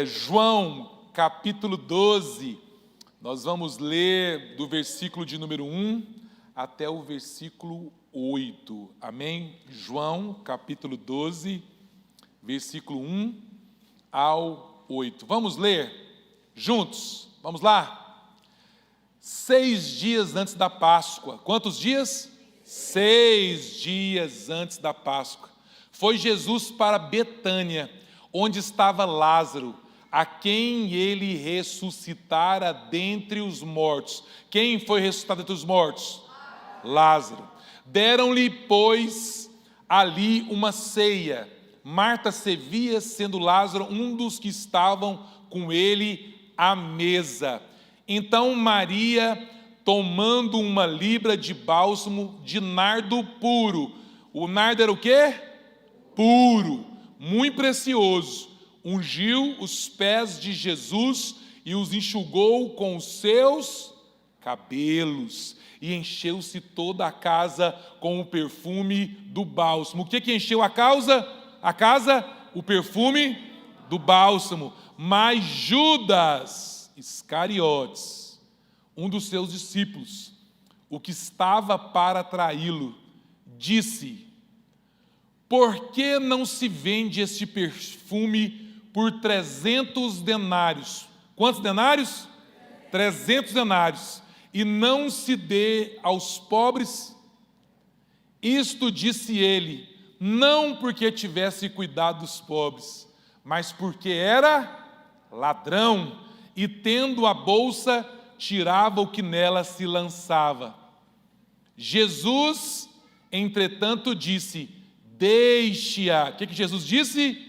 João, capítulo 12, nós vamos ler do versículo de número 1 até o versículo 8, amém? João, capítulo 12, versículo 1 ao 8. Vamos ler juntos? Vamos lá? 6 dias antes da Páscoa. Quantos dias? 6 dias antes da Páscoa. Foi Jesus para Betânia, onde estava Lázaro, a quem ele ressuscitara dentre os mortos. Quem foi ressuscitado dentre os mortos? Lázaro. Deram-lhe, pois, ali uma ceia. Marta servia, sendo Lázaro um dos que estavam com ele à mesa. Então Maria, tomando uma libra de bálsamo de nardo puro. O nardo era o quê? Puro, muito precioso. Ungiu os pés de Jesus e os enxugou com os seus cabelos. E encheu-se toda a casa com o perfume do bálsamo. O que encheu a casa? O perfume do bálsamo. Mas Judas Iscariotes, um dos seus discípulos, o que estava para traí-lo, disse: por que não se vende este perfume por 300 denários? Quantos denários? 300 denários. E não se dê aos pobres? Isto disse ele, não porque tivesse cuidado dos pobres, mas porque era ladrão, e tendo a bolsa, tirava o que nela se lançava. Jesus, entretanto, disse: deixe-a. O que Jesus disse?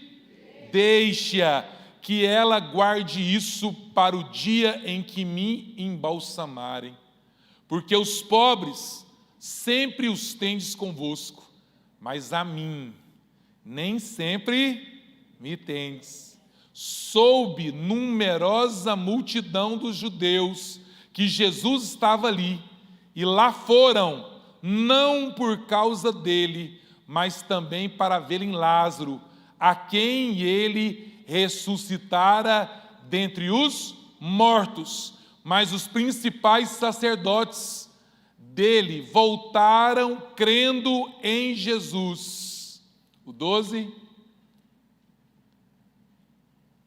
Deixe-a, que ela guarde isso para o dia em que me embalsamarem. Porque os pobres sempre os tendes convosco, mas a mim nem sempre me tendes. Soube numerosa multidão dos judeus que Jesus estava ali, e lá foram, não por causa dele, mas também para verem Lázaro, a quem ele ressuscitara dentre os mortos. Mas os principais sacerdotes dele voltaram crendo em Jesus. O 12.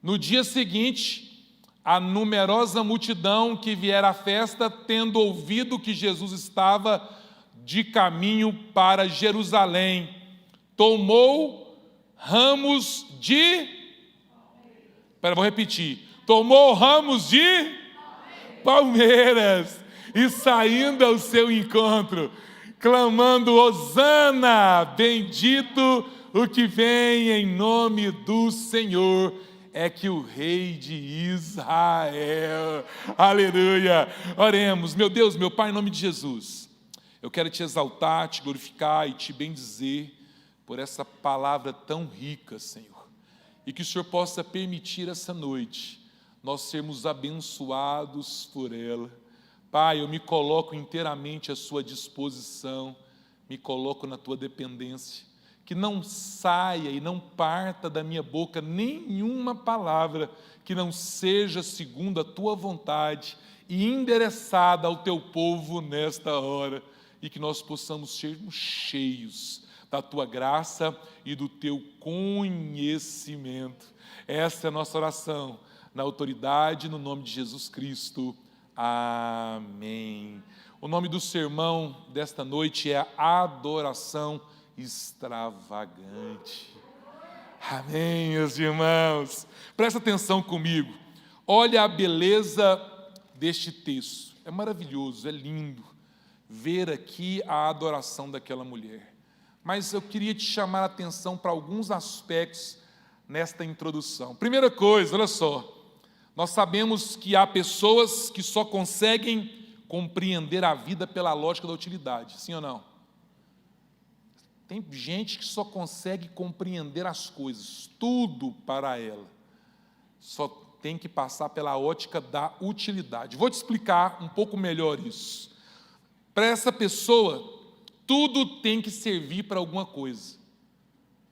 No dia seguinte, a numerosa multidão que viera à festa, tendo ouvido que Jesus estava de caminho para Jerusalém, tomou ramos de... vou repetir. Tomou ramos de palmeiras e saindo ao seu encontro, clamando: hosana, bendito o que vem em nome do Senhor, é que o Rei de Israel. Aleluia. Oremos. Meu Deus, meu Pai, em nome de Jesus, eu quero te exaltar, te glorificar e te bendizer por essa palavra tão rica, Senhor. E que o Senhor possa permitir essa noite nós sermos abençoados por ela. Pai, eu me coloco inteiramente à sua disposição, me coloco na tua dependência. Que não saia e não parta da minha boca nenhuma palavra que não seja segundo a tua vontade e endereçada ao teu povo nesta hora. E que nós possamos sermos cheios da tua graça e do teu conhecimento. Essa é a nossa oração, na autoridade, no nome de Jesus Cristo. Amém. O nome do sermão desta noite é Adoração Extravagante. Amém, meus irmãos. Presta atenção comigo. Olha a beleza deste texto. É maravilhoso, é lindo ver aqui a adoração daquela mulher. Mas eu queria te chamar a atenção para alguns aspectos nesta introdução. Primeira coisa, olha só. Nós sabemos que há pessoas que só conseguem compreender a vida pela lógica da utilidade. Sim ou não? Tem gente que só consegue compreender as coisas, tudo para ela. Só tem que passar pela ótica da utilidade. Vou te explicar um pouco melhor isso. Para essa pessoa, tudo tem que servir para alguma coisa.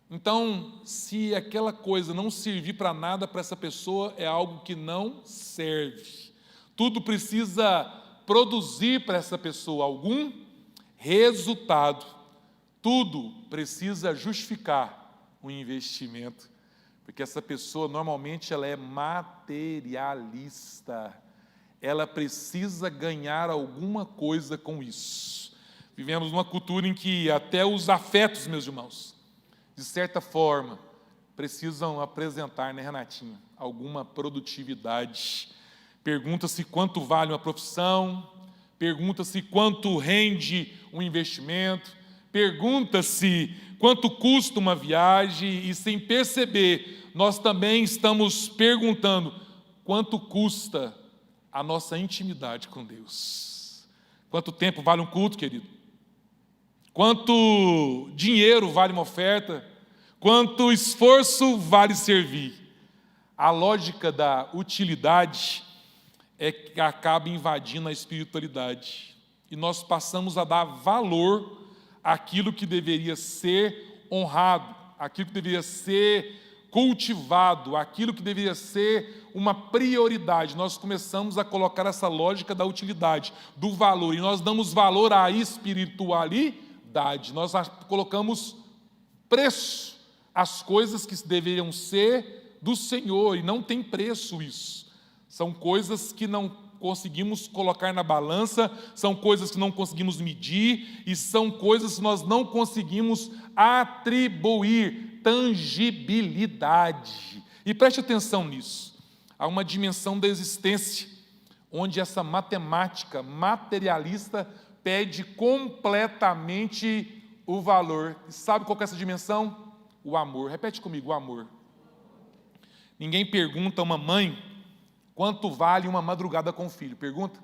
Então, se aquela coisa não servir para nada para essa pessoa, é algo que não serve. Tudo precisa produzir para essa pessoa algum resultado. Tudo precisa justificar o investimento, porque essa pessoa normalmente ela é materialista. Ela precisa ganhar alguma coisa com isso. Vivemos numa cultura em que até os afetos, meus irmãos, de certa forma, precisam apresentar, né, Renatinha, alguma produtividade. Pergunta-se quanto vale uma profissão, pergunta-se quanto rende um investimento, pergunta-se quanto custa uma viagem, e sem perceber, nós também estamos perguntando quanto custa a nossa intimidade com Deus. Quanto tempo vale um culto, querido? Quanto dinheiro vale uma oferta? Quanto esforço vale servir? A lógica da utilidade é que acaba invadindo a espiritualidade. E nós passamos a dar valor àquilo que deveria ser honrado, àquilo que deveria ser cultivado, aquilo que deveria ser uma prioridade. Nós começamos a colocar essa lógica da utilidade, do valor, e nós damos valor à espiritualidade. Nós colocamos preço às coisas que deveriam ser do Senhor, e não tem preço isso. São coisas que não conseguimos colocar na balança, são coisas que não conseguimos medir, e são coisas que nós não conseguimos atribuir tangibilidade. E preste atenção nisso. Há uma dimensão da existência onde essa matemática materialista perde completamente o valor. Sabe qual que é essa dimensão? O amor. Repete comigo, o amor. Ninguém pergunta a uma mãe quanto vale uma madrugada com o filho. Pergunta?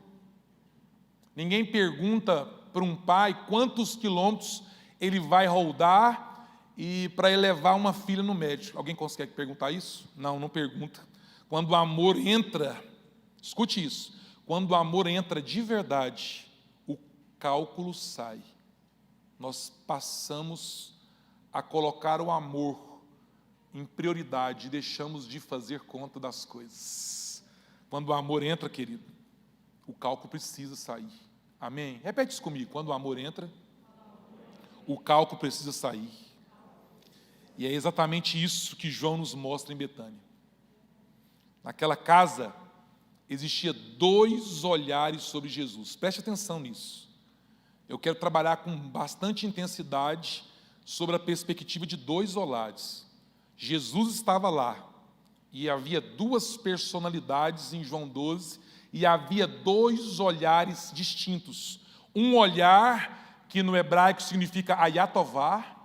Ninguém pergunta para um pai quantos quilômetros ele vai rodar e para ele levar uma filha no médico. Alguém consegue perguntar isso? Não, não pergunta. Quando o amor entra, escute isso, quando o amor entra de verdade, o cálculo sai. Nós passamos a colocar o amor em prioridade e deixamos de fazer conta das coisas. Quando o amor entra, querido, o cálculo precisa sair. Amém? Repete isso comigo. Quando o amor entra, o cálculo precisa sair. E é exatamente isso que João nos mostra em Betânia. Naquela casa, existia 2 olhares sobre Jesus. Preste atenção nisso. Eu quero trabalhar com bastante intensidade sobre a perspectiva de 2 olhares. Jesus estava lá, e havia 2 personalidades em João 12, e havia 2 olhares distintos. Um olhar que no hebraico significa ayatová,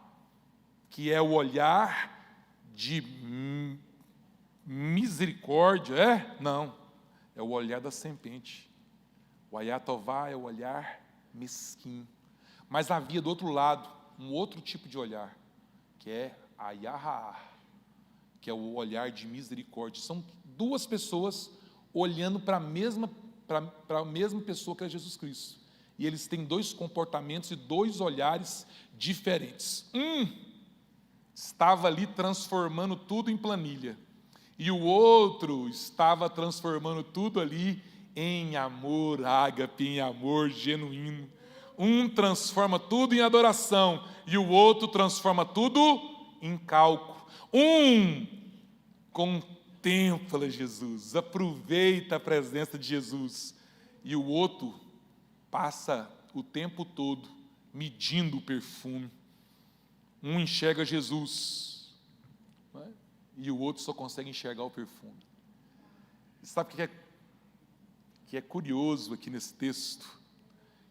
que é o olhar de misericórdia. Não, é o olhar da serpente. O ayatová é o olhar mesquinho. Mas havia do outro lado um outro tipo de olhar, que é ayahá, que é o olhar de misericórdia. São 2 pessoas olhando para a mesma pessoa que é Jesus Cristo. E eles têm 2 comportamentos e 2 olhares diferentes. Estava ali transformando tudo em planilha, e o outro estava transformando tudo ali em amor ágape, em amor genuíno. Um transforma tudo em adoração, e o outro transforma tudo em cálculo. Um contempla Jesus, aproveita a presença de Jesus, e o outro passa o tempo todo medindo o perfume. Um enxerga Jesus, né? E o outro só consegue enxergar o perfume. E sabe o que é curioso aqui nesse texto?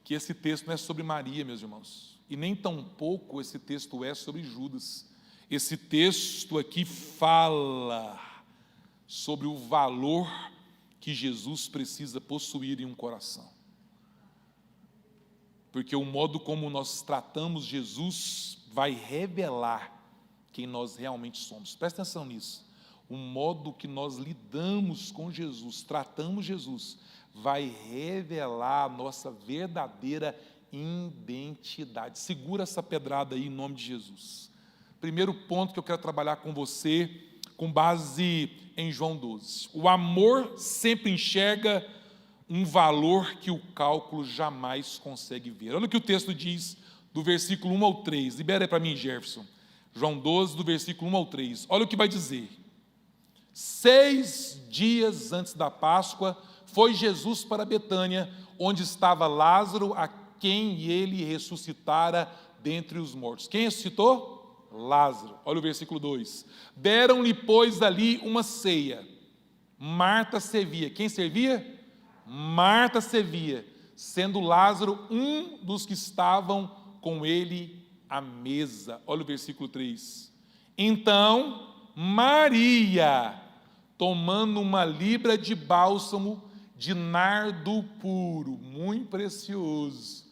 Que esse texto não é sobre Maria, meus irmãos, e nem tampouco esse texto é sobre Judas. Esse texto aqui fala sobre o valor que Jesus precisa possuir em um coração. Porque o modo como nós tratamos Jesus vai revelar quem nós realmente somos. Presta atenção nisso. O modo que nós lidamos com Jesus, tratamos Jesus, vai revelar a nossa verdadeira identidade. Segura essa pedrada aí em nome de Jesus. Primeiro ponto que eu quero trabalhar com você, com base em João 12. O amor sempre enxerga um valor que o cálculo jamais consegue ver. Olha o que o texto diz do versículo 1 ao 3. Libera aí para mim, Jefferson. João 12, do versículo 1 ao 3. Olha o que vai dizer. 6 dias antes da Páscoa, foi Jesus para Betânia, onde estava Lázaro, a quem ele ressuscitara dentre os mortos. Quem ressuscitou? Lázaro. Olha o versículo 2. Deram-lhe, pois, ali uma ceia. Marta servia. Quem servia? Marta servia, sendo Lázaro um dos que estavam com ele à mesa. Olha o versículo 3. Então, Maria, tomando uma libra de bálsamo de nardo puro, muito precioso,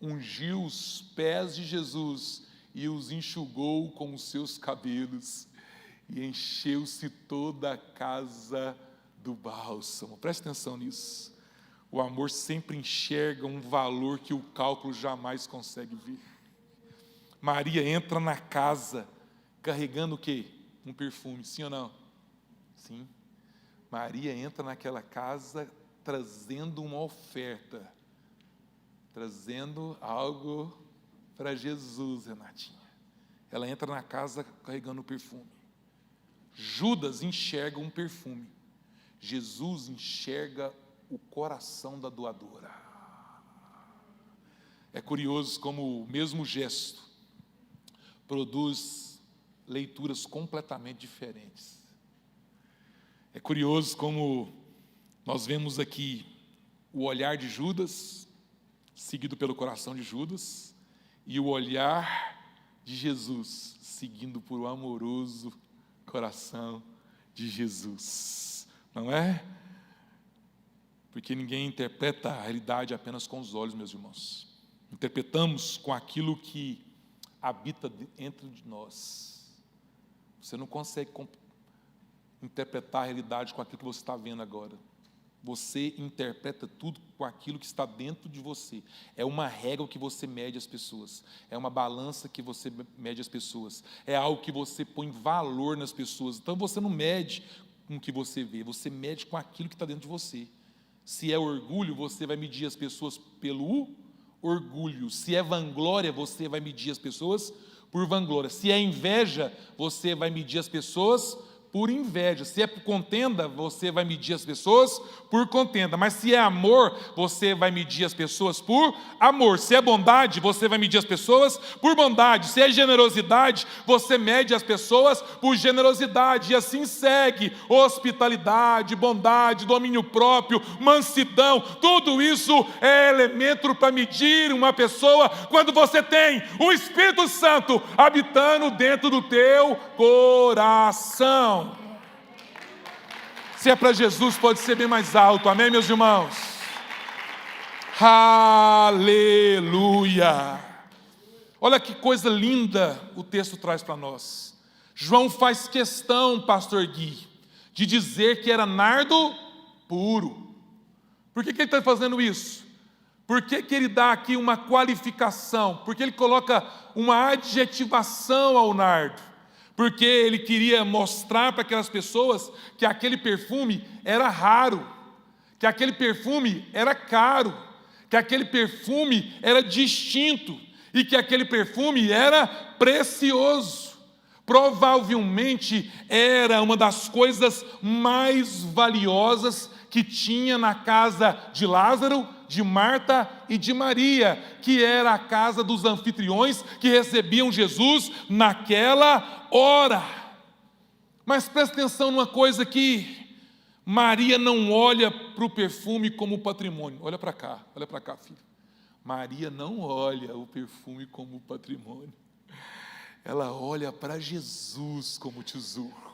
ungiu os pés de Jesus e os enxugou com os seus cabelos, e encheu-se toda a casa do bálsamo. Preste atenção nisso. O amor sempre enxerga um valor que o cálculo jamais consegue ver. Maria entra na casa carregando o quê? Um perfume, sim ou não? Sim. Maria entra naquela casa trazendo uma oferta, trazendo algo para Jesus, Renatinha. Ela entra na casa carregando o perfume. Judas enxerga um perfume. Jesus enxerga o coração da doadora. É curioso como o mesmo gesto produz leituras completamente diferentes. É curioso como nós vemos aqui o olhar de Judas, seguido pelo coração de Judas, e o olhar de Jesus, seguindo por um amoroso coração de Jesus. Não é? Porque ninguém interpreta a realidade apenas com os olhos, meus irmãos. Interpretamos com aquilo que habita dentro de nós. Você não consegue interpretar a realidade com aquilo que você está vendo agora. Você interpreta tudo com aquilo que está dentro de você. É uma régua que você mede as pessoas. É uma balança que você mede as pessoas. É algo que você põe valor nas pessoas. Então você não mede com o que você vê, você mede com aquilo que está dentro de você. Se é orgulho, você vai medir as pessoas pelo orgulho. Se é vanglória, você vai medir as pessoas por vanglória. Se é inveja, você vai medir as pessoas por inveja. Se é por contenda, você vai medir as pessoas por contenda. Mas se é amor, você vai medir as pessoas por amor. Se é bondade, você vai medir as pessoas por bondade. Se é generosidade, você mede as pessoas por generosidade. E assim segue: hospitalidade, bondade, domínio próprio, mansidão. Tudo isso é elemento para medir uma pessoa quando você tem o Espírito Santo habitando dentro do teu coração. Se é para Jesus, pode ser bem mais alto. Amém, meus irmãos? Aleluia! Olha que coisa linda o texto traz para nós. João faz questão, pastor Gui, de dizer que era nardo puro. Por que ele está fazendo isso? Por que ele dá aqui uma qualificação? Por que ele coloca uma adjetivação ao nardo? Porque ele queria mostrar para aquelas pessoas que aquele perfume era raro, que aquele perfume era caro, que aquele perfume era distinto e que aquele perfume era precioso. Provavelmente era uma das coisas mais valiosas que tinha na casa de Lázaro, de Marta e de Maria, que era a casa dos anfitriões que recebiam Jesus naquela hora. Mas presta atenção numa coisa aqui: Maria não olha para o perfume como patrimônio. Olha para cá, filho. Maria não olha o perfume como patrimônio. Ela olha para Jesus como tesouro.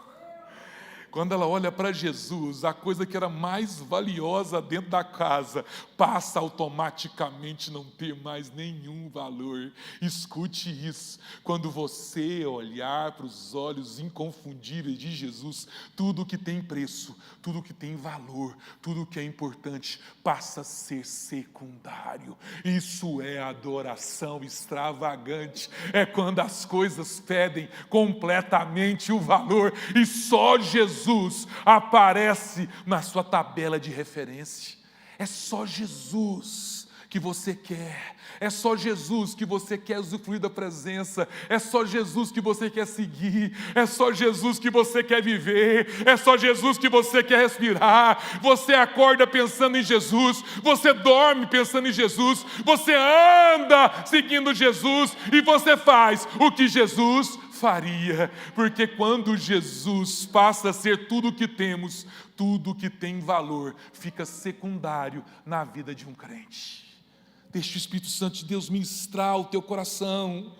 Quando ela olha para Jesus, a coisa que era mais valiosa dentro da casa passa automaticamente não ter mais nenhum valor. Escute isso: quando você olhar para os olhos inconfundíveis de Jesus, tudo que tem preço, tudo que tem valor, tudo que é importante passa a ser secundário. Isso é adoração extravagante. É quando as coisas perdem completamente o valor e só Jesus aparece na sua tabela de referência. É só Jesus que você quer, é só Jesus que você quer usufruir da presença, é só Jesus que você quer seguir, é só Jesus que você quer viver, é só Jesus que você quer respirar. Você acorda pensando em Jesus, você dorme pensando em Jesus, você anda seguindo Jesus e você faz o que Jesus faria, porque quando Jesus passa a ser tudo o que temos, tudo que tem valor fica secundário na vida de um crente. Deixa o Espírito Santo de Deus ministrar o teu coração.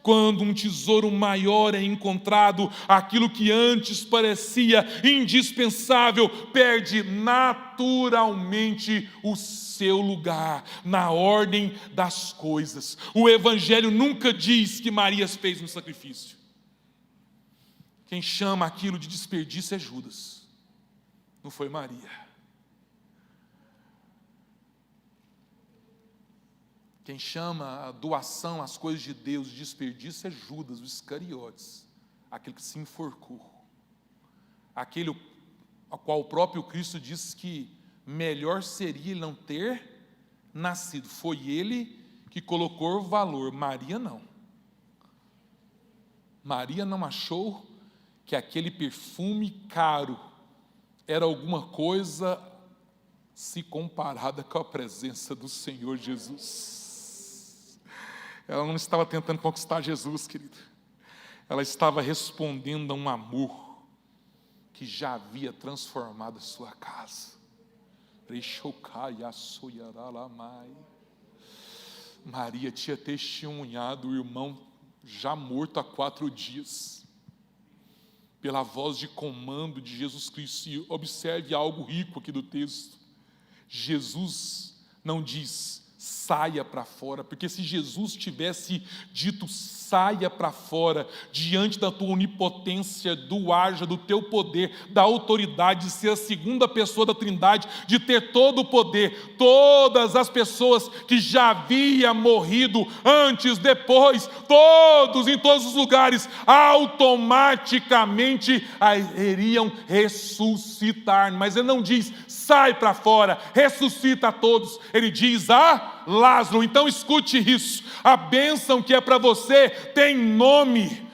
Quando um tesouro maior é encontrado, aquilo que antes parecia indispensável perde naturalmente o seu lugar na ordem das coisas. O Evangelho nunca diz que Maria fez um sacrifício. Quem chama aquilo de desperdício é Judas, não foi Maria. Quem chama a doação às coisas de Deus de desperdício é Judas, o Iscariotes, aquele que se enforcou, aquele ao qual o próprio Cristo disse que melhor seria ele não ter nascido. Foi ele que colocou valor, Maria não. Maria não achou que aquele perfume caro era alguma coisa se comparada com a presença do Senhor Jesus. Ela não estava tentando conquistar Jesus, querido. Ela estava respondendo a um amor que já havia transformado a sua casa. Maria tinha testemunhado o irmão já morto há 4 dias, pela voz de comando de Jesus Cristo. E observe algo rico aqui do texto. Jesus não diz saia para fora, porque se Jesus tivesse dito saia para fora, diante da tua onipotência, do haja, do teu poder, da autoridade, de ser a segunda pessoa da Trindade, de ter todo o poder, todas as pessoas que já haviam morrido antes, depois, todos, em todos os lugares, automaticamente iriam ressuscitar. Mas ele não diz sai para fora, ressuscita a todos, ele diz a Lázaro. Então escute isso: a bênção que é para você tem nome.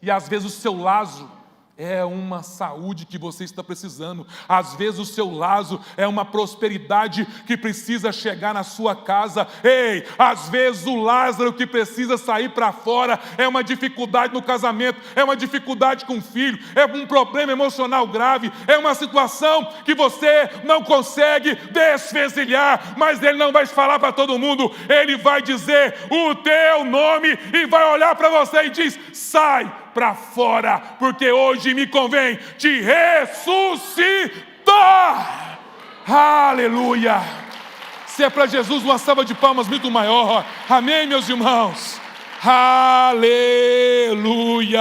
E às vezes o seu Lázaro é uma saúde que você está precisando. Às vezes o seu Lázaro é uma prosperidade que precisa chegar na sua casa. Ei, às vezes o Lázaro que precisa sair para fora é uma dificuldade no casamento, é uma dificuldade com o filho, é um problema emocional grave, é uma situação que você não consegue desvencilhar, mas ele não vai falar para todo mundo, ele vai dizer o teu nome e vai olhar para você e diz: sai para fora, porque hoje me convém te ressuscitar. Aleluia! Se é para Jesus, uma salva de palmas muito maior. Amém, meus irmãos? Aleluia!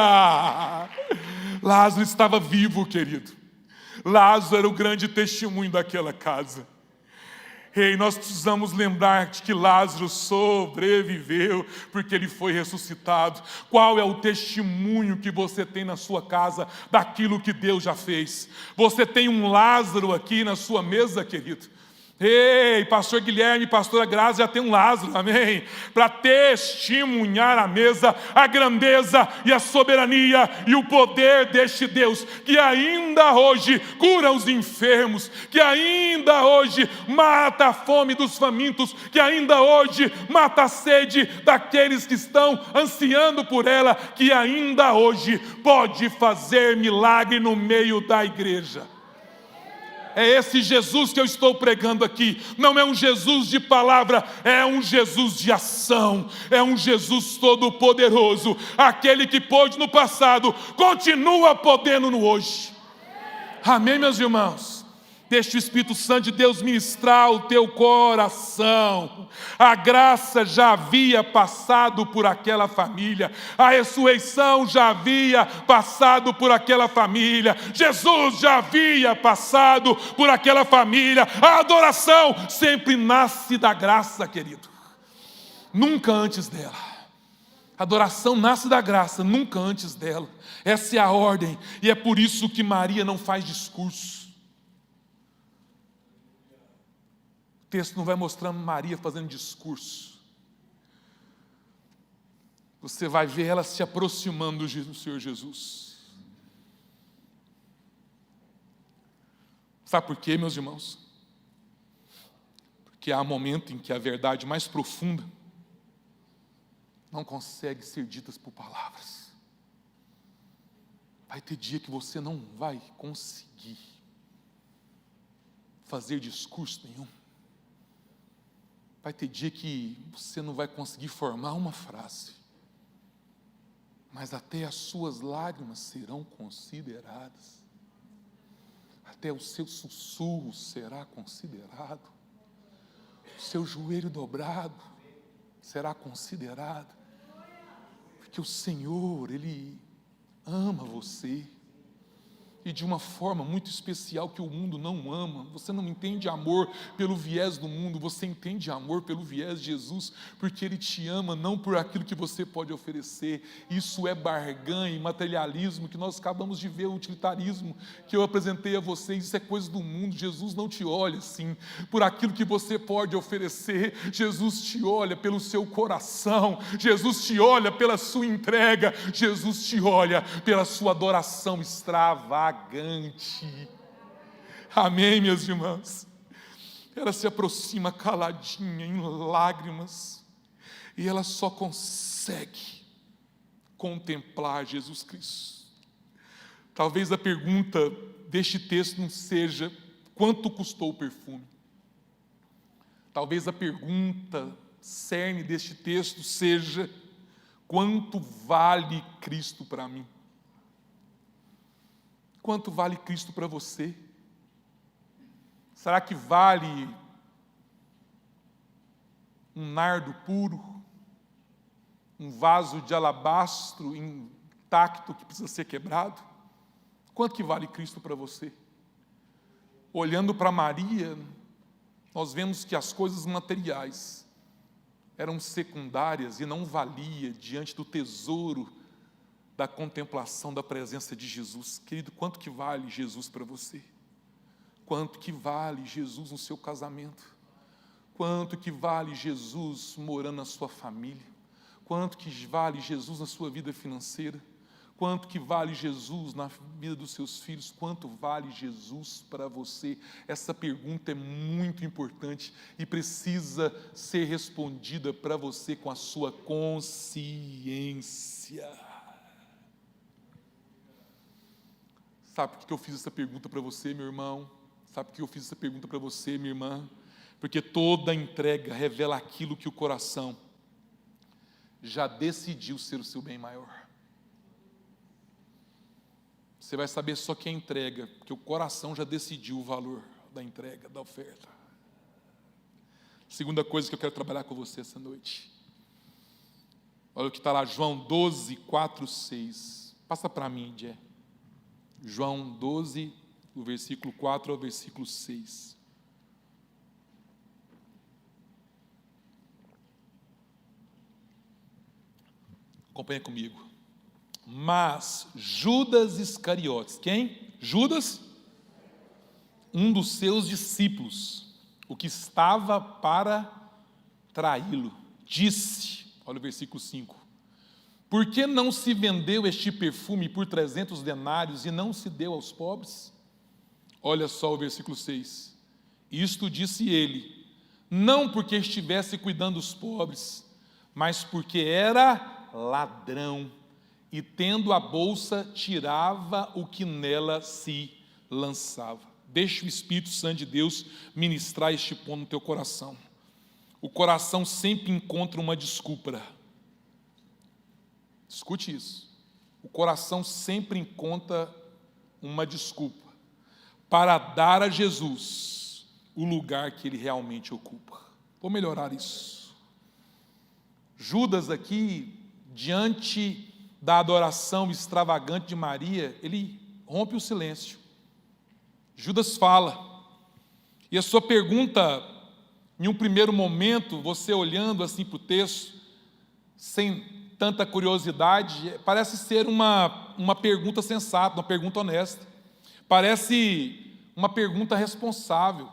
Lázaro estava vivo, querido. Lázaro era o grande testemunho daquela casa. Ei, nós precisamos lembrar de que Lázaro sobreviveu porque ele foi ressuscitado. Qual é o testemunho que você tem na sua casa daquilo que Deus já fez? Você tem um Lázaro aqui na sua mesa, querido? Ei, pastor Guilherme, pastora Graça já tem um Lázaro, amém? Para testemunhar à mesa a grandeza e a soberania e o poder deste Deus, que ainda hoje cura os enfermos, que ainda hoje mata a fome dos famintos, que ainda hoje mata a sede daqueles que estão ansiando por ela, que ainda hoje pode fazer milagre no meio da igreja. É esse Jesus que eu estou pregando aqui. Não é um Jesus de palavra, é um Jesus de ação. É um Jesus todo-poderoso. Aquele que pôde no passado, continua podendo no hoje. Amém, meus irmãos? Deixa o Espírito Santo de Deus ministrar o teu coração. A graça já havia passado por aquela família. A ressurreição já havia passado por aquela família. Jesus já havia passado por aquela família. A adoração sempre nasce da graça, querido. Nunca antes dela. A adoração nasce da graça, nunca antes dela. Essa é a ordem. E é por isso que Maria não faz discurso. O texto não vai mostrar Maria fazendo discurso. Você vai ver ela se aproximando do Senhor Jesus. Sabe por quê, meus irmãos? Porque há momento em que a verdade mais profunda não consegue ser ditas por palavras. Vai ter dia que você não vai conseguir fazer discurso nenhum. Vai ter dia que você não vai conseguir formar uma frase, mas até as suas lágrimas serão consideradas, até o seu sussurro será considerado, o seu joelho dobrado será considerado, porque o Senhor, Ele ama você, e de uma forma muito especial que o mundo não ama. Você não entende amor pelo viés do mundo, você entende amor pelo viés de Jesus, porque Ele te ama não por aquilo que você pode oferecer. Isso é barganha e materialismo que nós acabamos de ver, o utilitarismo que eu apresentei a vocês. Isso é coisa do mundo. Jesus não te olha assim por aquilo que você pode oferecer. Jesus te olha pelo seu coração, Jesus te olha pela sua entrega, Jesus te olha pela sua adoração extravagante. Amém, meus irmãos? Ela se aproxima caladinha, em lágrimas, e ela só consegue contemplar Jesus Cristo. Talvez a pergunta deste texto não seja quanto custou o perfume. Talvez a pergunta cerne deste texto seja quanto vale Cristo para mim? Quanto vale Cristo para você? Será que vale um nardo puro? Um vaso de alabastro intacto que precisa ser quebrado? Quanto que vale Cristo para você? Olhando para Maria, nós vemos que as coisas materiais eram secundárias e não valia diante do tesouro da contemplação da presença de Jesus. Querido, quanto que vale Jesus para você? Quanto que vale Jesus no seu casamento? Quanto que vale Jesus morando na sua família? Quanto que vale Jesus na sua vida financeira? Quanto que vale Jesus na vida dos seus filhos? Quanto vale Jesus para você? Essa pergunta é muito importante e precisa ser respondida para você com a sua consciência. Sabe por que eu fiz essa pergunta para você, meu irmão? Sabe por que eu fiz essa pergunta para você, minha irmã? Porque toda entrega revela aquilo que o coração já decidiu ser o seu bem maior. Você vai saber só que é entrega, porque o coração já decidiu o valor da entrega, da oferta. Segunda coisa que eu quero trabalhar com você essa noite. Olha o que está lá, João 12, 4, 6. Passa para mim, Jé. João 12, do versículo 4 ao versículo 6. Acompanha comigo. Mas Judas Iscariotes, quem? Judas? Um dos seus discípulos, o que estava para traí-lo, disse, olha o versículo 5, por que não se vendeu este perfume por 300 denários e não se deu aos pobres? Olha só o versículo 6, isto disse ele, não porque estivesse cuidando dos pobres, mas porque era ladrão, e tendo a bolsa, tirava o que nela se lançava. Deixa o Espírito Santo de Deus ministrar este ponto no teu coração. O coração sempre encontra uma desculpa. Escute isso. O coração sempre encontra uma desculpa para dar a Jesus o lugar que ele realmente ocupa. Vou melhorar isso. Judas aqui, diante da adoração extravagante de Maria, ele rompe o silêncio. Judas fala. E a sua pergunta, em um primeiro momento, você olhando assim para o texto, sem tanta curiosidade, parece ser uma pergunta sensata, uma pergunta honesta. Parece uma pergunta responsável.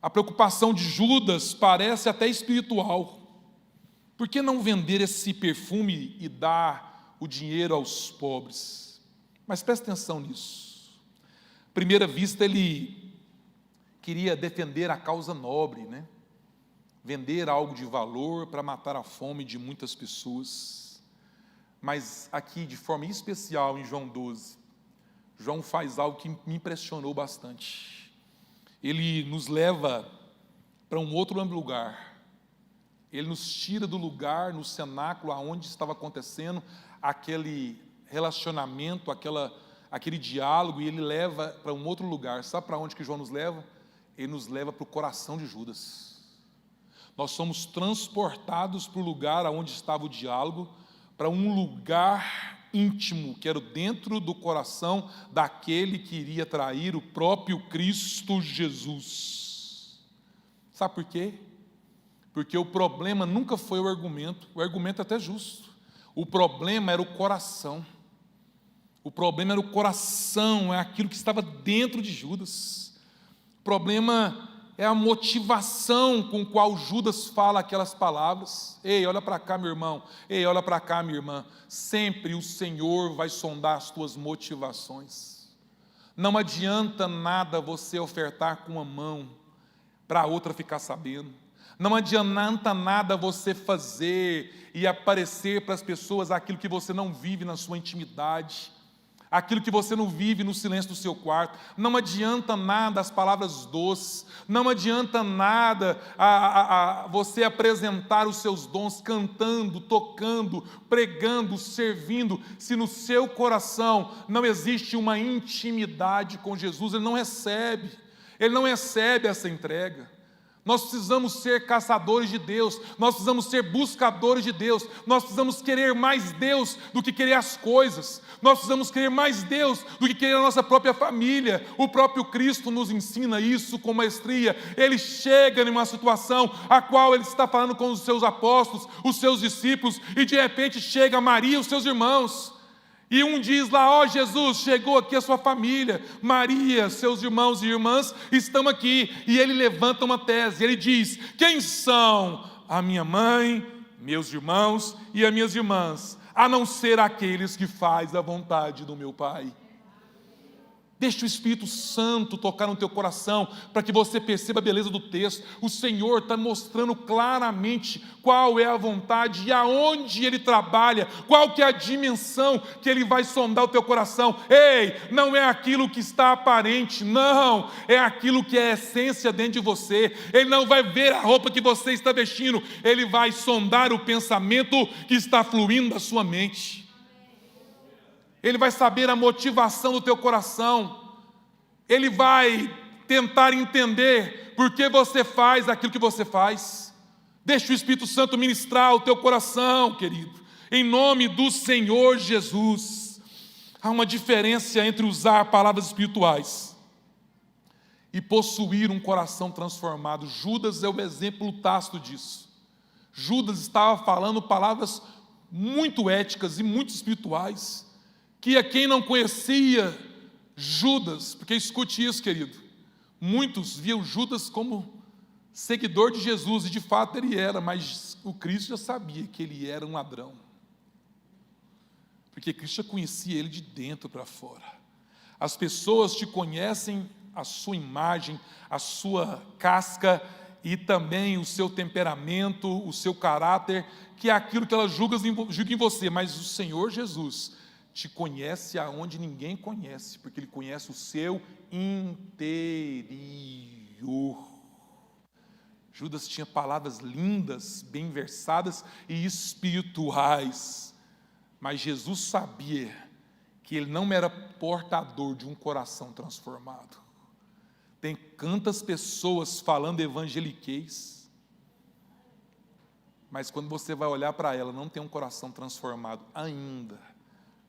A preocupação de Judas parece até espiritual. Por que não vender esse perfume e dar o dinheiro aos pobres? Mas preste atenção nisso. À primeira vista, ele queria defender a causa nobre, né? Vender algo de valor para matar a fome de muitas pessoas. Mas aqui, de forma especial, em João 12, João faz algo que me impressionou bastante. Ele nos leva para um outro lugar. Ele nos tira do lugar, no cenáculo, aonde estava acontecendo aquele relacionamento, aquele diálogo, e ele leva para um outro lugar. Sabe para onde que João nos leva? Ele nos leva para o coração de Judas. Nós somos transportados para o lugar onde estava o diálogo, para um lugar íntimo, que era dentro do coração daquele que iria trair o próprio Cristo Jesus. Sabe por quê? Porque o problema nunca foi o argumento é até justo. O problema era o coração. O problema era o coração, é aquilo que estava dentro de Judas. O problema é a motivação com qual Judas fala aquelas palavras. Ei, olha para cá, meu irmão. Ei, olha para cá, minha irmã. Sempre o Senhor vai sondar as tuas motivações. Não adianta nada você ofertar com uma mão para a outra ficar sabendo. Não adianta nada você fazer e aparecer para as pessoas aquilo que você não vive na sua intimidade, aquilo que você não vive no silêncio do seu quarto. Não adianta nada as palavras doces, não adianta nada você apresentar os seus dons cantando, tocando, pregando, servindo, se no seu coração não existe uma intimidade com Jesus. Ele não recebe essa entrega. Nós precisamos ser caçadores de Deus, nós precisamos ser buscadores de Deus, nós precisamos querer mais Deus do que querer as coisas, nós precisamos querer mais Deus do que querer a nossa própria família. O próprio Cristo nos ensina isso com maestria. Ele chega em uma situação a qual ele está falando com os seus apóstolos, os seus discípulos, e de repente chega Maria e os seus irmãos. E um diz lá: ó Jesus, chegou aqui a sua família, Maria, seus irmãos e irmãs estão aqui. E ele levanta uma tese, ele diz: quem são a minha mãe, meus irmãos e as minhas irmãs, a não ser aqueles que fazem a vontade do meu Pai? Deixa o Espírito Santo tocar no teu coração, para que você perceba a beleza do texto. O Senhor está mostrando claramente qual é a vontade e aonde Ele trabalha, qual que é a dimensão que Ele vai sondar o teu coração. Ei, não é aquilo que está aparente, não, é aquilo que é a essência dentro de você. Ele não vai ver a roupa que você está vestindo, Ele vai sondar o pensamento que está fluindo da sua mente. Ele vai saber a motivação do teu coração. Ele vai tentar entender por que você faz aquilo que você faz. Deixa o Espírito Santo ministrar o teu coração, querido. Em nome do Senhor Jesus. Há uma diferença entre usar palavras espirituais e possuir um coração transformado. Judas é o exemplo tácito disso. Judas estava falando palavras muito éticas e muito espirituais, que a quem não conhecia Judas, porque escute isso, querido, muitos viam Judas como seguidor de Jesus, e de fato ele era, mas o Cristo já sabia que ele era um ladrão, porque Cristo já conhecia ele de dentro para fora. As pessoas te conhecem a sua imagem, a sua casca e também o seu temperamento, o seu caráter, que é aquilo que elas julgam em você, mas o Senhor Jesus te conhece aonde ninguém conhece, porque Ele conhece o seu interior. Judas tinha palavras lindas, bem versadas e espirituais, mas Jesus sabia que ele não era portador de um coração transformado. Tem tantas pessoas falando evangeliquez, mas quando você vai olhar para ela, não tem um coração transformado ainda,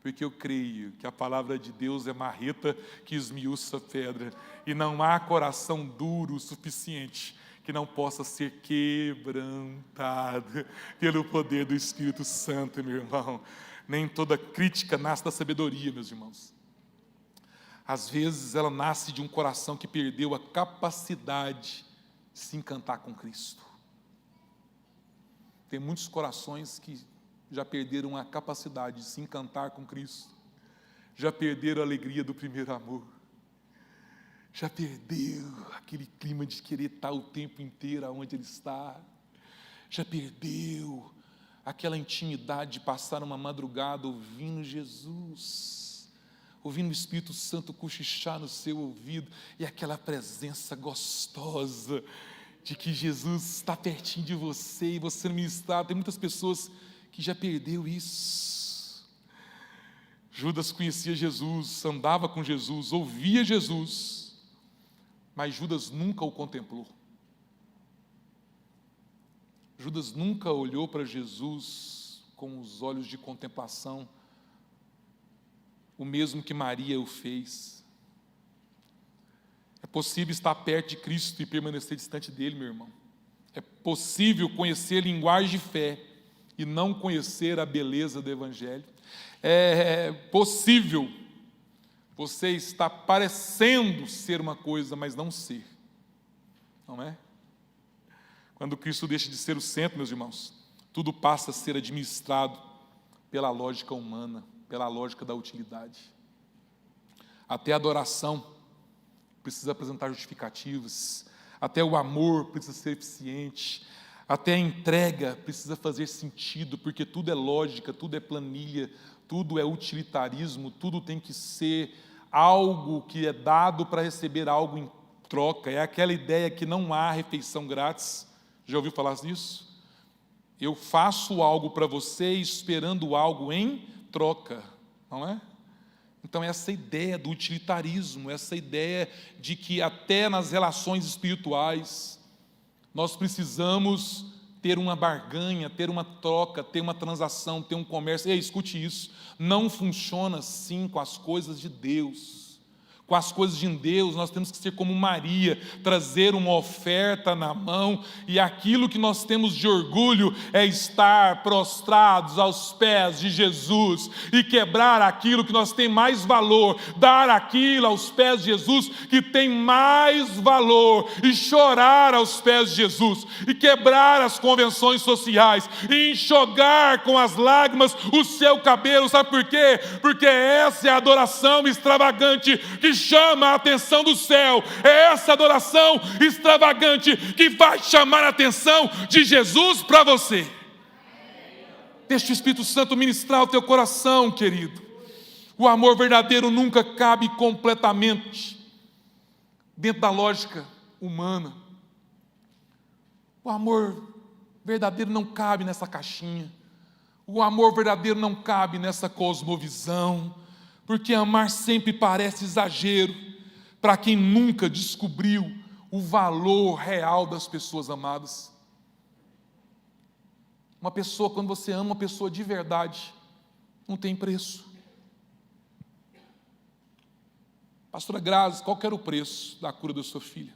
porque eu creio que a palavra de Deus é marreta que esmiuça a pedra, e não há coração duro o suficiente que não possa ser quebrantado pelo poder do Espírito Santo, meu irmão. Nem toda crítica nasce da sabedoria, meus irmãos. Às vezes ela nasce de um coração que perdeu a capacidade de se encantar com Cristo. Tem muitos corações que já perderam a capacidade de se encantar com Cristo, já perderam a alegria do primeiro amor, já perdeu aquele clima de querer estar o tempo inteiro onde Ele está, já perdeu aquela intimidade de passar uma madrugada ouvindo Jesus, ouvindo o Espírito Santo cochichar no seu ouvido, e aquela presença gostosa de que Jesus está pertinho de você e você não está. Tem muitas pessoas que já perdeu isso. Judas conhecia Jesus, andava com Jesus, ouvia Jesus, mas Judas nunca o contemplou. Judas nunca olhou para Jesus com os olhos de contemplação, o mesmo que Maria o fez. É possível estar perto de Cristo e permanecer distante dele, meu irmão. É possível conhecer linguagem de fé e não conhecer a beleza do Evangelho. É possível você estar parecendo ser uma coisa, mas não ser. Não é? Quando Cristo deixa de ser o centro, meus irmãos, tudo passa a ser administrado pela lógica humana, pela lógica da utilidade. Até a adoração precisa apresentar justificativas, até o amor precisa ser eficiente, até a entrega precisa fazer sentido, porque tudo é lógica, tudo é planilha, tudo é utilitarismo, tudo tem que ser algo que é dado para receber algo em troca. É aquela ideia que não há refeição grátis. Já ouviu falar nisso? Eu faço algo para você esperando algo em troca, não é? Então essa ideia do utilitarismo, essa ideia de que até nas relações espirituais nós precisamos ter uma barganha, ter uma troca, ter uma transação, ter um comércio. Ei, escute isso, não funciona assim com as coisas de Deus. Com as coisas de Deus, nós temos que ser como Maria, trazer uma oferta na mão, e aquilo que nós temos de orgulho é estar prostrados aos pés de Jesus, e quebrar aquilo que nós tem mais valor, dar aquilo aos pés de Jesus que tem mais valor, e chorar aos pés de Jesus, e quebrar as convenções sociais, e enxugar com as lágrimas o seu cabelo. Sabe por quê? Porque essa é a adoração extravagante que chama a atenção do céu. É essa adoração extravagante que vai chamar a atenção de Jesus para você. Deixa o Espírito Santo ministrar o teu coração, querido. O amor verdadeiro nunca cabe completamente dentro da lógica humana. O amor verdadeiro não cabe nessa caixinha. O amor verdadeiro não cabe nessa cosmovisão, porque amar sempre parece exagero para quem nunca descobriu o valor real das pessoas amadas. Uma pessoa, quando você ama uma pessoa de verdade, não tem preço. Pastora Grazi, qual que era o preço da cura da sua filha?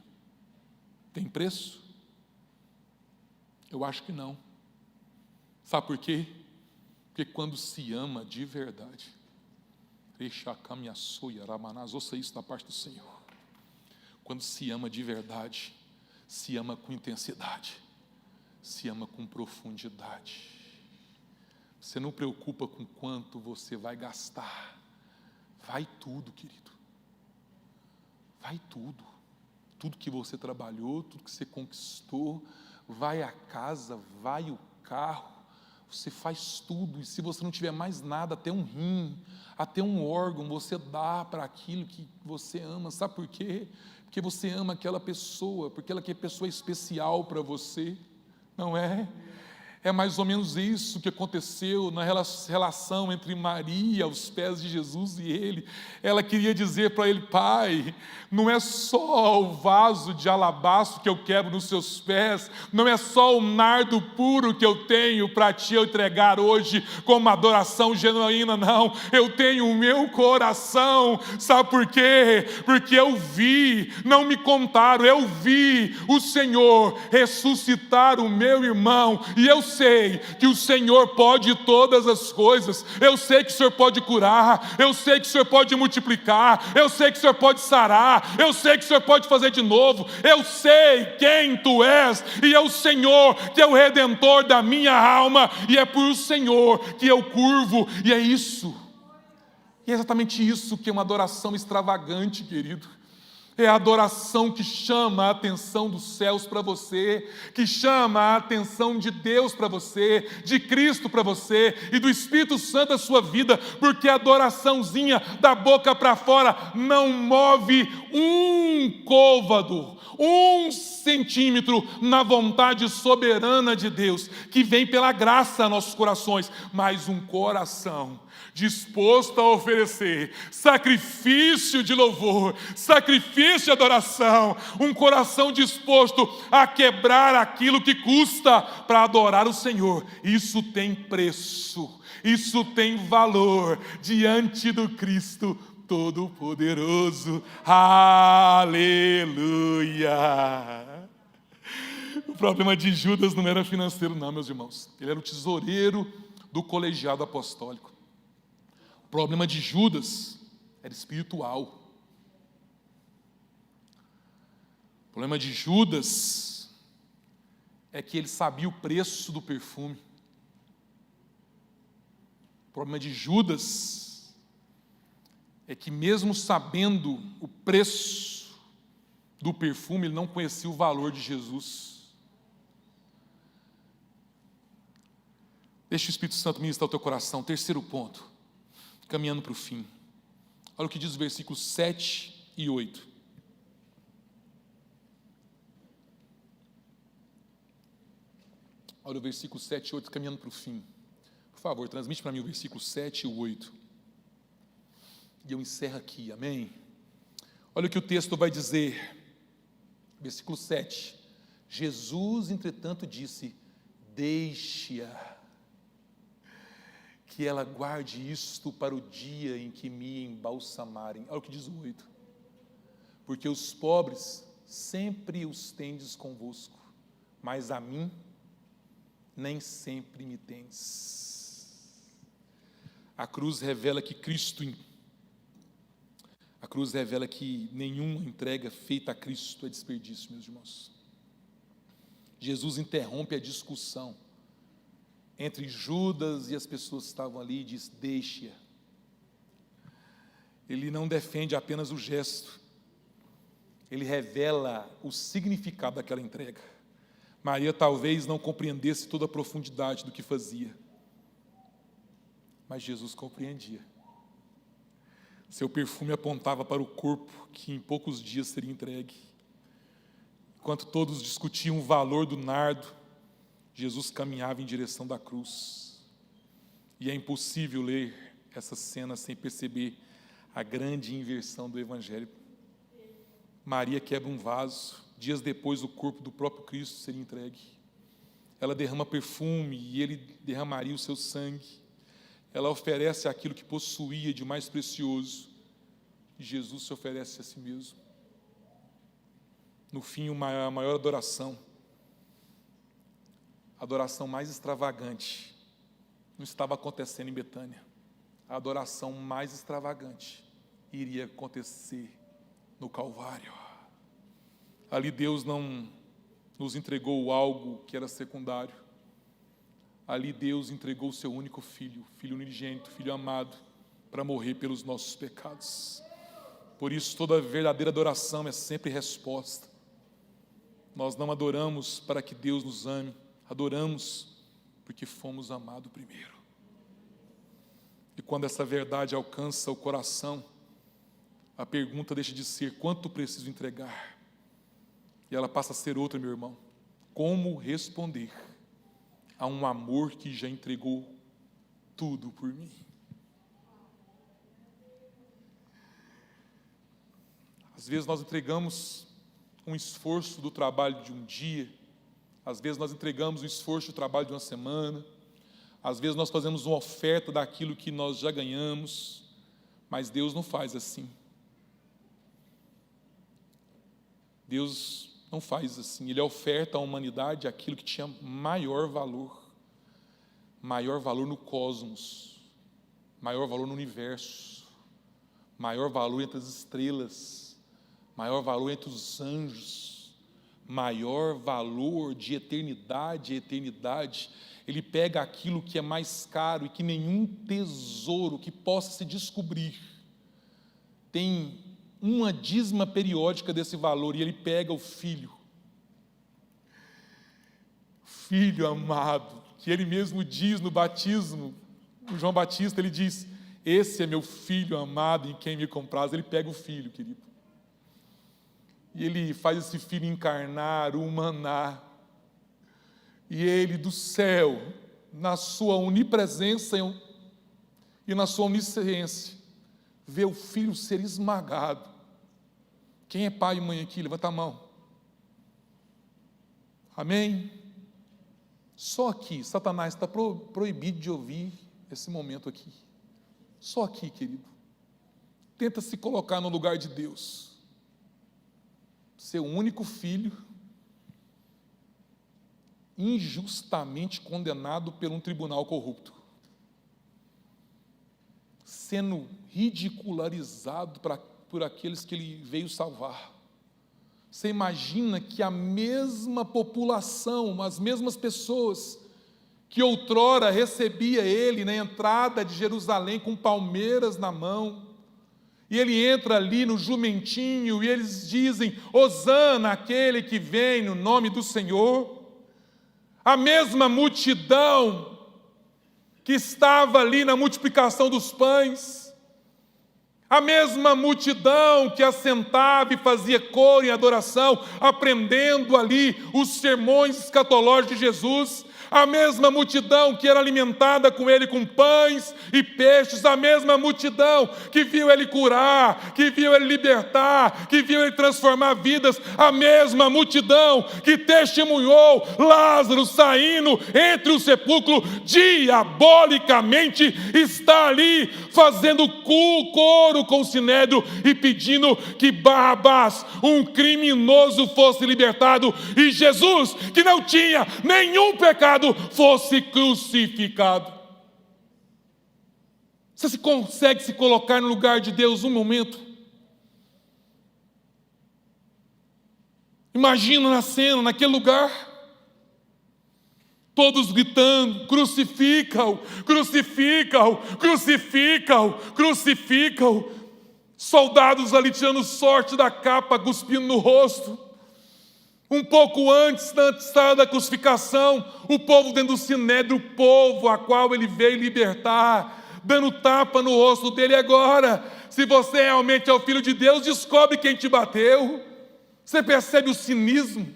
Tem preço? Eu acho que não. Sabe por quê? Porque quando se ama de verdade, ouça isso da parte do Senhor. Quando se ama de verdade, se ama com intensidade, se ama com profundidade. Você não preocupa com quanto você vai gastar. Vai tudo, querido. Vai tudo. Tudo que você trabalhou, tudo que você conquistou. Vai a casa, vai o carro, você faz tudo, e se você não tiver mais nada, até um rim, até um órgão, você dá para aquilo que você ama. Sabe por quê? Porque você ama aquela pessoa, porque ela que é pessoa especial para você, não é? É mais ou menos isso que aconteceu na relação entre Maria aos pés de Jesus e ele. Ela queria dizer para ele: Pai, não é só o vaso de alabastro que eu quebro nos seus pés, não é só o nardo puro que eu tenho para te entregar hoje como uma adoração genuína, não. Eu tenho o meu coração. Sabe por quê? Porque eu vi, não me contaram, eu vi o Senhor ressuscitar o meu irmão, e eu sei que o Senhor pode todas as coisas. Eu sei que o Senhor pode curar, eu sei que o Senhor pode multiplicar, eu sei que o Senhor pode sarar, eu sei que o Senhor pode fazer de novo. Eu sei quem Tu és, e é o Senhor que é o Redentor da minha alma, e é por o Senhor que eu curvo, e é isso, e é exatamente isso que é uma adoração extravagante, querido. É a adoração que chama a atenção dos céus para você, que chama a atenção de Deus para você, de Cristo para você e do Espírito Santo na sua vida, porque a adoraçãozinha da boca para fora não move um côvado, 1 centímetro na vontade soberana de Deus, que vem pela graça a nossos corações, mas um coração disposto a oferecer sacrifício de louvor, sacrifício de adoração, um coração disposto a quebrar aquilo que custa para adorar o Senhor. Isso tem preço, isso tem valor diante do Cristo Todo-Poderoso. Aleluia! O problema de Judas não era financeiro, não, meus irmãos. Ele era o tesoureiro do colegiado apostólico. O problema de Judas era espiritual. O problema de Judas é que ele sabia o preço do perfume. O problema de Judas é que, mesmo sabendo o preço do perfume, ele não conhecia o valor de Jesus. Deixa o Espírito Santo ministrar o teu coração. Terceiro ponto, caminhando para o fim. Olha o que diz os versículos 7 e 8. Olha o versículo 7 e 8, caminhando para o fim. Por favor, transmite para mim o versículo 7 e o 8. E eu encerro aqui, amém? Olha o que o texto vai dizer. Versículo 7. Jesus, entretanto, disse: deixe-a, que ela guarde isto para o dia em que me embalsamarem. Olha o que diz o 8. Porque os pobres sempre os tendes convosco, mas a mim nem sempre me tendes. A cruz revela que nenhuma entrega feita a Cristo é desperdício, meus irmãos. Jesus interrompe a discussão entre Judas e as pessoas que estavam ali e diz: deixe-a. Ele não defende apenas o gesto, ele revela o significado daquela entrega. Maria talvez não compreendesse toda a profundidade do que fazia, mas Jesus compreendia. Seu perfume apontava para o corpo que em poucos dias seria entregue. Enquanto todos discutiam o valor do nardo, Jesus caminhava em direção da cruz. E é impossível ler essa cena sem perceber a grande inversão do Evangelho. Maria quebra um vaso, dias depois o corpo do próprio Cristo seria entregue. Ela derrama perfume e ele derramaria o seu sangue. Ela oferece aquilo que possuía de mais precioso, e Jesus se oferece a si mesmo. No fim, a maior adoração, a adoração mais extravagante, não estava acontecendo em Betânia. A adoração mais extravagante iria acontecer no Calvário. Ali Deus não nos entregou algo que era secundário. Ali Deus entregou o seu único filho, filho unigênito, filho amado, para morrer pelos nossos pecados. Por isso, toda verdadeira adoração é sempre nós não adoramos para que Deus nos ame, adoramos Porque fomos amados primeiro. E quando essa verdade alcança o coração, a pergunta deixa de ser quanto preciso entregar, e ela passa a ser outra, meu irmão: como responder a um amor que já entregou tudo por mim? Às vezes nós entregamos um esforço do trabalho de um dia, às vezes nós entregamos o esforço do trabalho de uma semana, às vezes nós fazemos uma oferta daquilo que nós já ganhamos, mas Deus não faz assim. Deus não faz assim. Ele oferta à humanidade aquilo que tinha maior valor no cosmos, maior valor no universo, maior valor entre as estrelas, maior valor entre os anjos, maior valor de eternidade a eternidade. Ele pega aquilo que é mais caro e que nenhum tesouro que possa se descobrir tem uma dízima periódica desse valor, e ele pega o Filho amado, que ele mesmo diz no batismo, o João Batista, ele diz: esse é meu Filho amado em quem me compraz. Ele pega o Filho, querido, e ele faz esse Filho encarnar, humanar, e ele do céu, na sua onipresença e na sua onisciência, vê o Filho ser esmagado. Quem é pai e mãe aqui? Levanta a mão. Amém? Só aqui, Satanás está proibido de ouvir esse momento aqui. Só aqui, querido. Tenta se colocar no lugar de Deus. Seu único filho, injustamente condenado por um tribunal corrupto, sendo ridicularizado por aqueles que ele veio salvar. Você imagina que a mesma população, as mesmas pessoas que outrora recebia ele na entrada de Jerusalém com palmeiras na mão, e ele entra ali no jumentinho e eles dizem: Hosana, aquele que vem no nome do Senhor. A mesma multidão que estava ali na multiplicação dos pães, a mesma multidão que assentava e fazia coro em adoração, aprendendo ali os sermões escatológicos de Jesus, a mesma multidão que era alimentada com ele com pães e peixes, a mesma multidão que viu ele curar, que viu ele libertar, que viu ele transformar vidas, a mesma multidão que testemunhou Lázaro saindo entre o sepulcro, diabolicamente está ali fazendo coro com o sinédrio e pedindo que Barrabás, um criminoso, fosse libertado e Jesus, que não tinha nenhum pecado, fosse crucificado. Você consegue se colocar no lugar de Deus um momento? Imagina na cena, naquele lugar, todos gritando: crucifica-o, crucifica-o, crucifica-o, crucifica-o. Soldados ali tirando sorte da capa, cuspindo no rosto. Um pouco antes da crucificação, o povo dentro do sinédrio, o povo a qual ele veio libertar, dando tapa no rosto dele. Agora, se você realmente é o Filho de Deus, descobre quem te bateu. Você percebe o cinismo,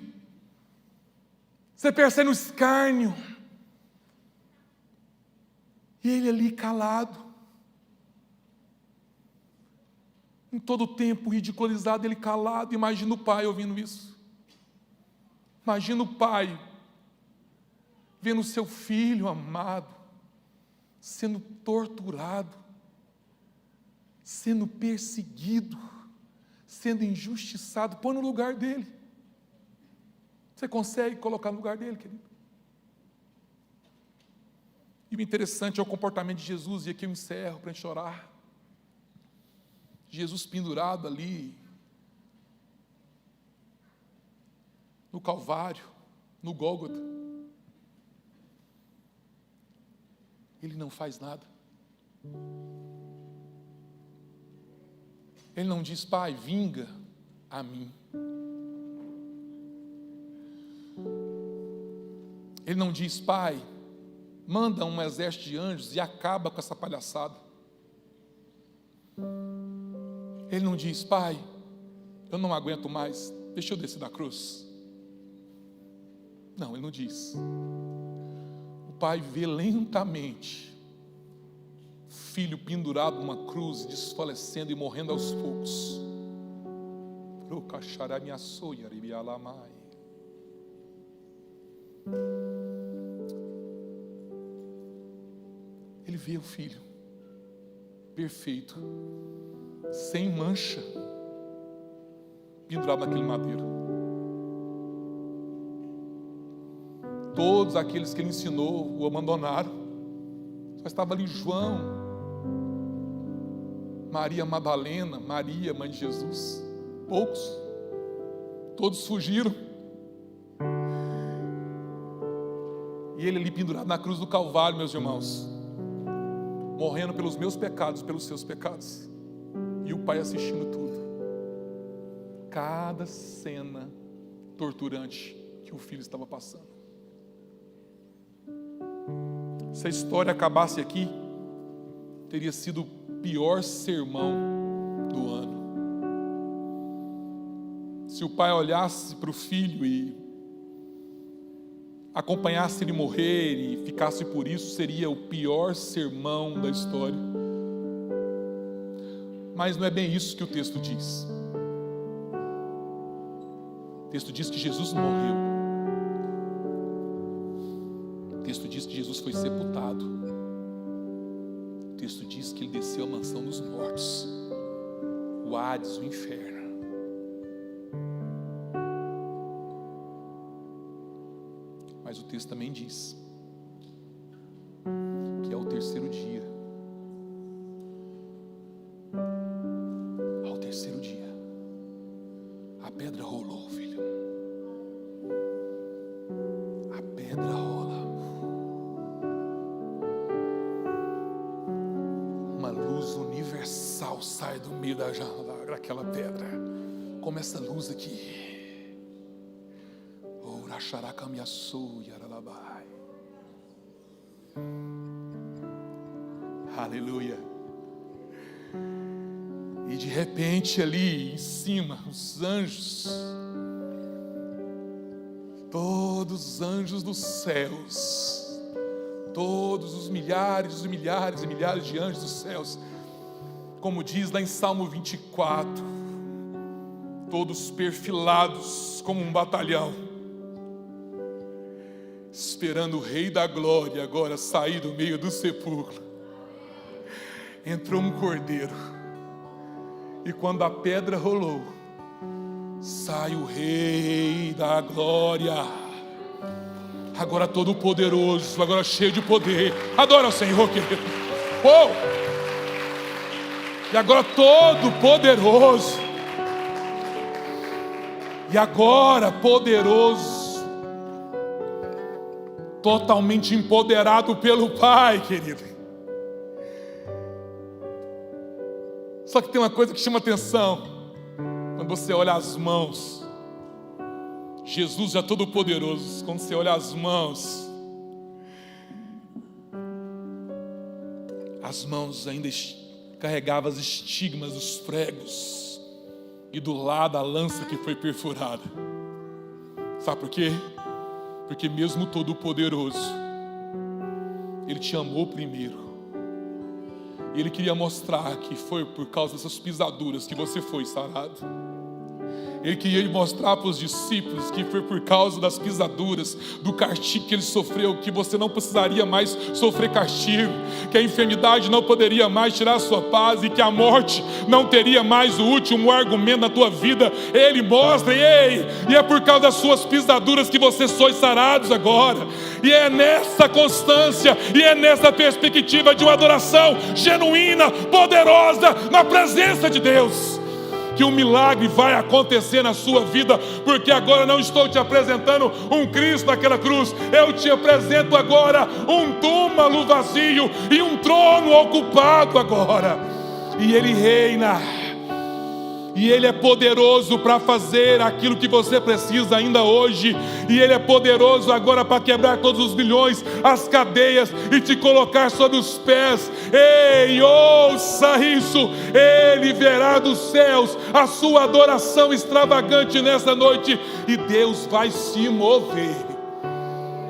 você percebe o escárnio, e ele ali calado, em todo o tempo ridicularizado, ele calado. Imagina o pai ouvindo isso. Imagina o pai vendo o seu filho amado sendo torturado, sendo perseguido, sendo injustiçado. Põe no lugar dele. Você consegue colocar no lugar dele, querido? E o interessante é o comportamento de Jesus, e aqui eu encerro para a gente orar. Jesus pendurado ali no Calvário, no Gólgota, ele não faz nada. Ele não diz: Pai, vinga a mim. Ele não diz: Pai, manda um exército de anjos e acaba com essa palhaçada. Ele não diz: pai, eu não aguento mais, deixa eu descer da cruz. Não, ele não diz. O pai vê lentamente filho pendurado numa cruz, desfalecendo e morrendo aos poucos. Ele vê o filho perfeito, sem mancha, pendurado naquele madeiro. Todos aqueles que ele ensinou o abandonaram. Só estava ali João, Maria Madalena, Maria, mãe de Jesus. Poucos, todos fugiram. E ele ali pendurado na cruz do Calvário, meus irmãos, morrendo pelos meus pecados, pelos seus pecados. E o pai assistindo tudo. Cada cena torturante que o filho estava passando. Se a história acabasse aqui, teria sido o pior sermão do ano. Se o pai olhasse para o filho e acompanhasse ele morrer e ficasse por isso, seria o pior sermão da história. Mas não é bem isso que o texto diz. O texto diz que Jesus morreu. O texto diz que Jesus foi sepultado. O texto diz que ele desceu à mansão dos mortos, o Hades, o inferno. Mas o texto também diz que ao terceiro dia, a pedra rolou, filho. A pedra rola. Uma luz universal sai do meio daquela pedra, como essa luz aqui. Aleluia. E de repente ali em cima, os anjos, todos os anjos dos céus, todos os milhares e milhares e milhares de anjos dos céus, como diz lá em Salmo 24, todos perfilados como um batalhão, esperando o Rei da Glória agora sair do meio do sepulcro. Entrou um cordeiro, e quando a pedra rolou, sai o Rei da Glória, agora todo poderoso, agora cheio de poder. Adora o Senhor, querido. Oh! E agora todo poderoso, e agora poderoso, totalmente empoderado pelo Pai, querido. Só que tem uma coisa que chama atenção, quando você olha as mãos, Jesus já todo poderoso, quando você olha as mãos ainda carregavam as estigmas dos pregos, e do lado a lança que foi perfurada. Sabe por quê? Porque mesmo todo poderoso, Ele te amou primeiro. E Ele queria mostrar que foi por causa dessas pisaduras que você foi sarado. Ele queria mostrar para os discípulos que foi por causa das pisaduras, do castigo que Ele sofreu, que você não precisaria mais sofrer castigo, que a enfermidade não poderia mais tirar a sua paz, e que a morte não teria mais o último argumento na tua vida. Ele mostra, e é por causa das suas pisaduras que vocês sois sarados agora. E é nessa constância, e é nessa perspectiva de uma adoração genuína, poderosa, na presença de Deus, que um milagre vai acontecer na sua vida, porque agora não estou te apresentando um Cristo naquela cruz, eu te apresento agora um túmulo vazio e um trono ocupado agora, e Ele reina, E Ele é poderoso para fazer aquilo que você precisa ainda hoje. E Ele é poderoso agora para quebrar todos os grilhões, as cadeias e te colocar sobre os pés. Ei, ouça isso. Ele verá dos céus a sua adoração extravagante nessa noite. E Deus vai se mover.